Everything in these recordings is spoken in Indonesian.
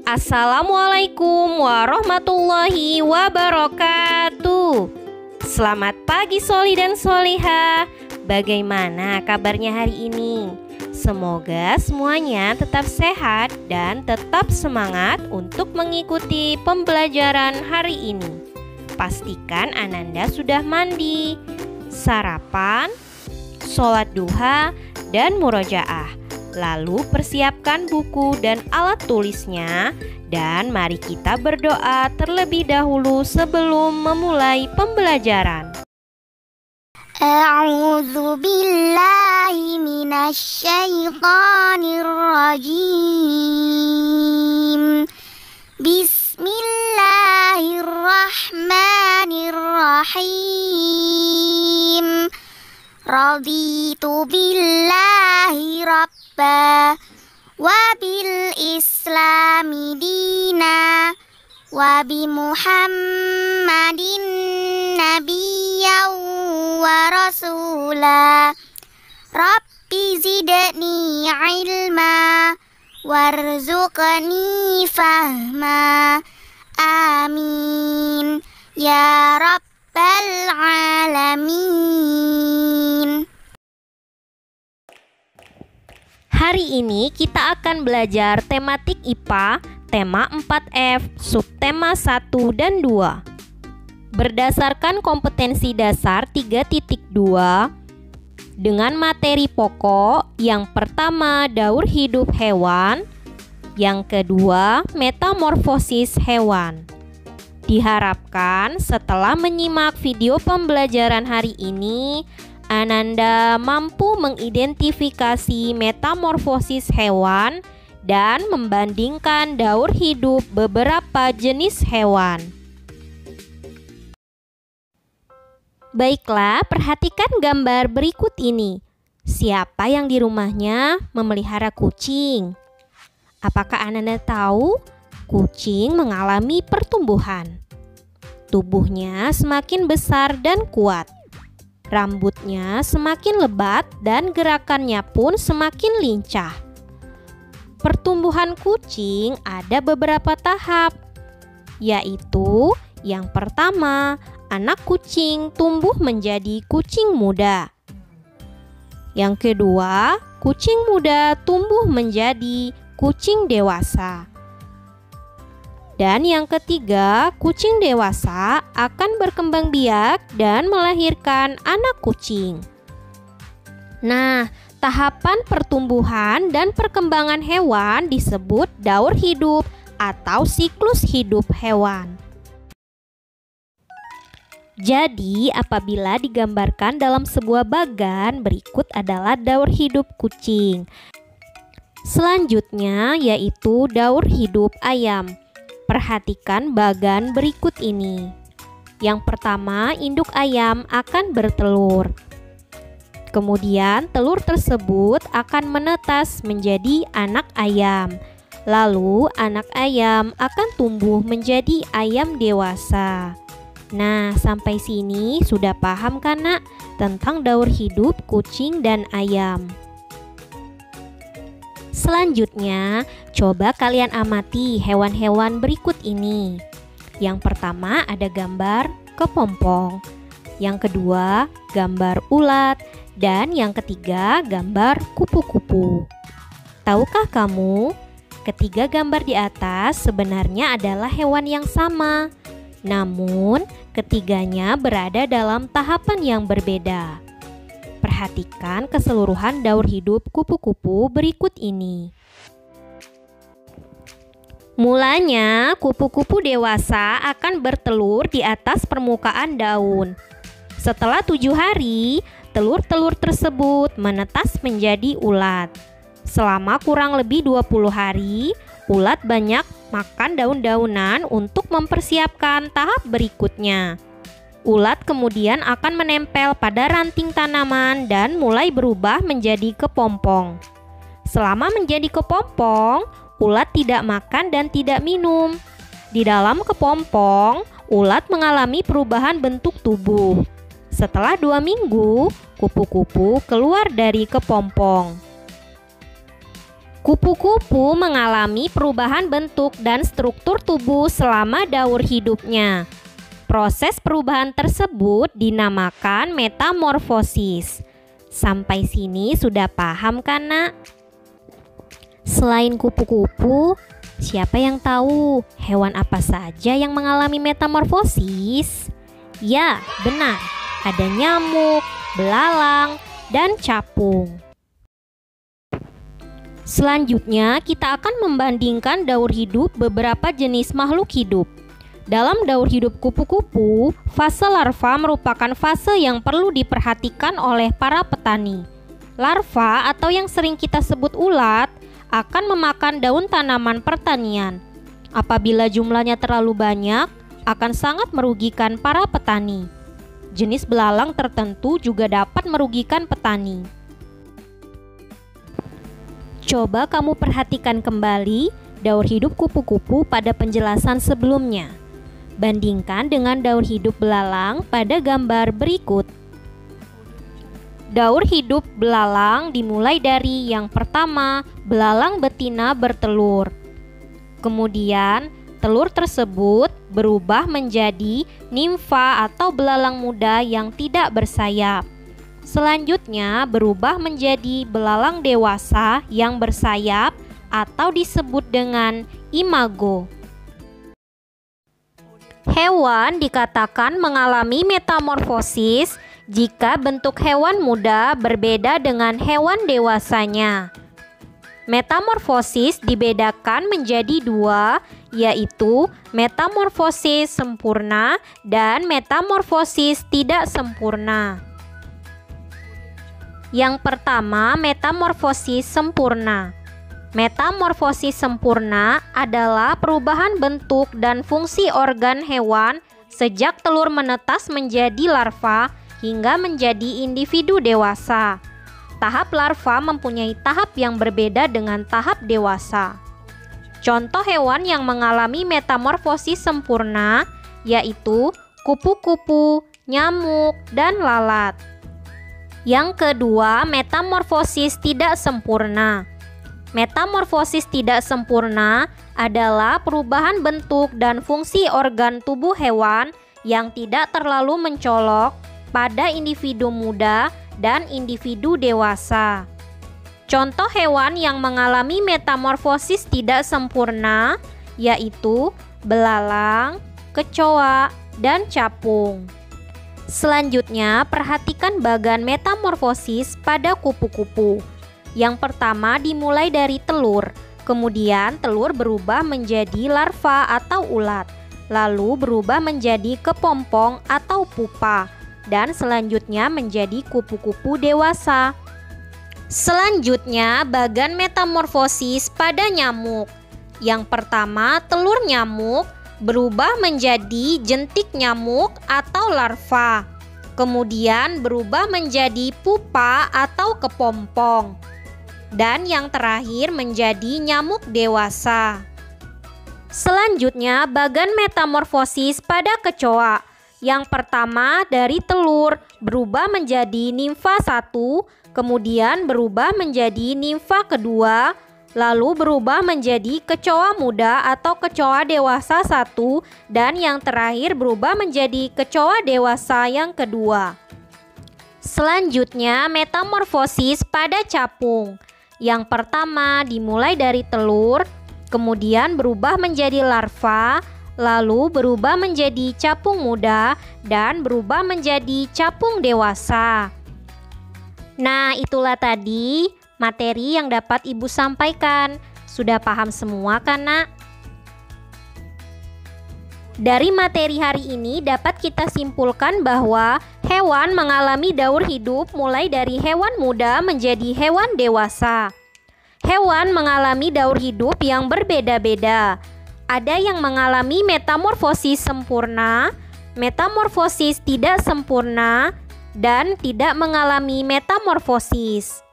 Assalamualaikum warahmatullahi wabarakatuh. Selamat pagi Soli dan Soliha. Bagaimana kabarnya hari ini? Semoga semuanya tetap sehat dan tetap semangat untuk mengikuti pembelajaran hari ini. Pastikan Ananda sudah mandi, sarapan, sholat duha, dan murojaah. Lalu persiapkan buku dan alat tulisnya, dan mari kita berdoa terlebih dahulu sebelum memulai pembelajaran. A'udzu billahi minasy syaithanir rajim. Bismillahirrahmanirrahim. Raditu billahi rabba wa bil islami dina wa bi muhammadin nabiyyan wa rasula. Rabbi zidni ilma warzuqni fahma. Amin ya rabbal alamin. Hari ini kita akan belajar tematik IPA, tema 4F, subtema 1 dan 2. Berdasarkan kompetensi dasar 3.2 dengan materi pokok, yang pertama daur hidup hewan, yang kedua metamorfosis hewan. Diharapkan setelah menyimak video pembelajaran hari ini, Ananda mampu mengidentifikasi metamorfosis hewan dan membandingkan daur hidup beberapa jenis hewan. Baiklah, perhatikan gambar berikut ini. Siapa yang di rumahnya memelihara kucing? Apakah Ananda tahu kucing mengalami pertumbuhan? Tubuhnya semakin besar dan kuat. Rambutnya semakin lebat dan gerakannya pun semakin lincah. Pertumbuhan kucing ada beberapa tahap, yaitu yang pertama, anak kucing tumbuh menjadi kucing muda. Yang kedua, kucing muda tumbuh menjadi kucing dewasa. Dan yang ketiga, kucing dewasa akan berkembang biak dan melahirkan anak kucing. Nah, tahapan pertumbuhan dan perkembangan hewan disebut daur hidup atau siklus hidup hewan. Jadi, apabila digambarkan dalam sebuah bagan, berikut adalah daur hidup kucing. Selanjutnya yaitu daur hidup ayam. Perhatikan bagan berikut ini. Yang pertama, induk ayam akan bertelur. Kemudian telur tersebut akan menetas menjadi anak ayam. Lalu anak ayam akan tumbuh menjadi ayam dewasa. Nah, sampai sini sudah paham kan Nak tentang daur hidup kucing dan ayam? Selanjutnya, coba kalian amati hewan-hewan berikut ini. Yang pertama ada gambar kepompong. Yang kedua, gambar ulat. Dan yang ketiga, gambar kupu-kupu. Tahukah kamu, ketiga gambar di atas sebenarnya adalah hewan yang sama. Namun, ketiganya berada dalam tahapan yang berbeda. Perhatikan keseluruhan daur hidup kupu-kupu berikut ini. Mulanya, kupu-kupu dewasa akan bertelur di atas permukaan daun. Setelah 7 hari, telur-telur tersebut menetas menjadi ulat. Selama kurang lebih 20 hari, ulat banyak makan daun-daunan untuk mempersiapkan tahap berikutnya. Ulat kemudian akan menempel pada ranting tanaman dan mulai berubah menjadi kepompong. Selama menjadi kepompong, ulat tidak makan dan tidak minum. Di dalam kepompong, ulat mengalami perubahan bentuk tubuh. Setelah 2 minggu, kupu-kupu keluar dari kepompong. Kupu-kupu mengalami perubahan bentuk dan struktur tubuh selama daur hidupnya. Proses perubahan tersebut dinamakan metamorfosis. Sampai sini sudah paham kan, Nak? Selain kupu-kupu, siapa yang tahu hewan apa saja yang mengalami metamorfosis? Ya, benar. Ada nyamuk, belalang, dan capung. Selanjutnya, kita akan membandingkan daur hidup beberapa jenis makhluk hidup. Dalam daur hidup kupu-kupu, fase larva merupakan fase yang perlu diperhatikan oleh para petani. Larva atau yang sering kita sebut ulat akan memakan daun tanaman pertanian. Apabila jumlahnya terlalu banyak, akan sangat merugikan para petani. Jenis belalang tertentu juga dapat merugikan petani. Coba kamu perhatikan kembali daur hidup kupu-kupu pada penjelasan sebelumnya. Bandingkan dengan daur hidup belalang pada gambar berikut. Daur hidup belalang dimulai dari yang pertama, belalang betina bertelur. Kemudian, telur tersebut berubah menjadi nimfa atau belalang muda yang tidak bersayap. Selanjutnya berubah menjadi belalang dewasa yang bersayap atau disebut dengan imago. Hewan dikatakan mengalami metamorfosis jika bentuk hewan muda berbeda dengan hewan dewasanya. Metamorfosis dibedakan menjadi dua, yaitu metamorfosis sempurna dan metamorfosis tidak sempurna. Yang pertama, metamorfosis sempurna. Metamorfosis sempurna adalah perubahan bentuk dan fungsi organ hewan sejak telur menetas menjadi larva hingga menjadi individu dewasa. Tahap larva mempunyai tahap yang berbeda dengan tahap dewasa. Contoh hewan yang mengalami metamorfosis sempurna yaitu kupu-kupu, nyamuk, dan lalat. Yang kedua, metamorfosis tidak sempurna. Metamorfosis tidak sempurna adalah perubahan bentuk dan fungsi organ tubuh hewan yang tidak terlalu mencolok pada individu muda dan individu dewasa. Contoh hewan yang mengalami metamorfosis tidak sempurna yaitu belalang, kecoa, dan capung. Selanjutnya, perhatikan bagan metamorfosis pada kupu-kupu. Yang pertama dimulai dari telur, kemudian telur berubah menjadi larva atau ulat, lalu berubah menjadi kepompong atau pupa, dan selanjutnya menjadi kupu-kupu dewasa. Selanjutnya, bagan metamorfosis pada nyamuk. Yang pertama, telur nyamuk berubah menjadi jentik nyamuk atau larva, kemudian berubah menjadi pupa atau kepompong, dan yang terakhir menjadi nyamuk dewasa. Selanjutnya, bagan metamorfosis pada kecoa. Yang pertama dari telur berubah menjadi nimfa 1, kemudian berubah menjadi nimfa kedua, lalu berubah menjadi kecoa muda atau kecoa dewasa 1, dan yang terakhir berubah menjadi kecoa dewasa yang kedua. Selanjutnya, metamorfosis pada capung. Yang pertama dimulai dari telur, kemudian berubah menjadi larva, lalu berubah menjadi capung muda, dan berubah menjadi capung dewasa. Nah, itulah tadi materi yang dapat Ibu sampaikan. Sudah paham semua kan, Nak? Dari materi hari ini dapat kita simpulkan bahwa hewan mengalami daur hidup mulai dari hewan muda menjadi hewan dewasa. Hewan mengalami daur hidup yang berbeda-beda. Ada yang mengalami metamorfosis sempurna, metamorfosis tidak sempurna, dan tidak mengalami metamorfosis.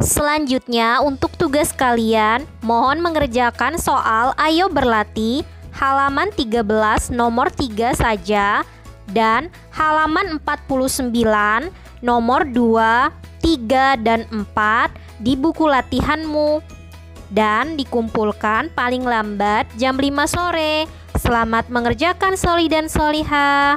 Selanjutnya, untuk tugas kalian, mohon mengerjakan soal Ayo Berlatih halaman 13 nomor 3 saja dan halaman 49 nomor 2, 3, dan 4 di buku latihanmu. dan dikumpulkan paling lambat jam 5 sore. Selamat mengerjakan sholih dan sholihah.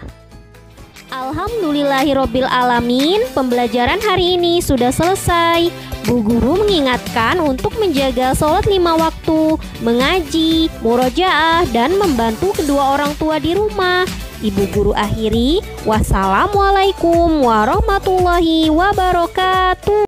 Alhamdulillahirobbil alamin, pembelajaran hari ini sudah selesai. Bu Guru mengingatkan untuk menjaga sholat 5 waktu, mengaji, murojaah, dan membantu kedua orang tua di rumah. Ibu Guru akhiri, wassalamualaikum warahmatullahi wabarakatuh.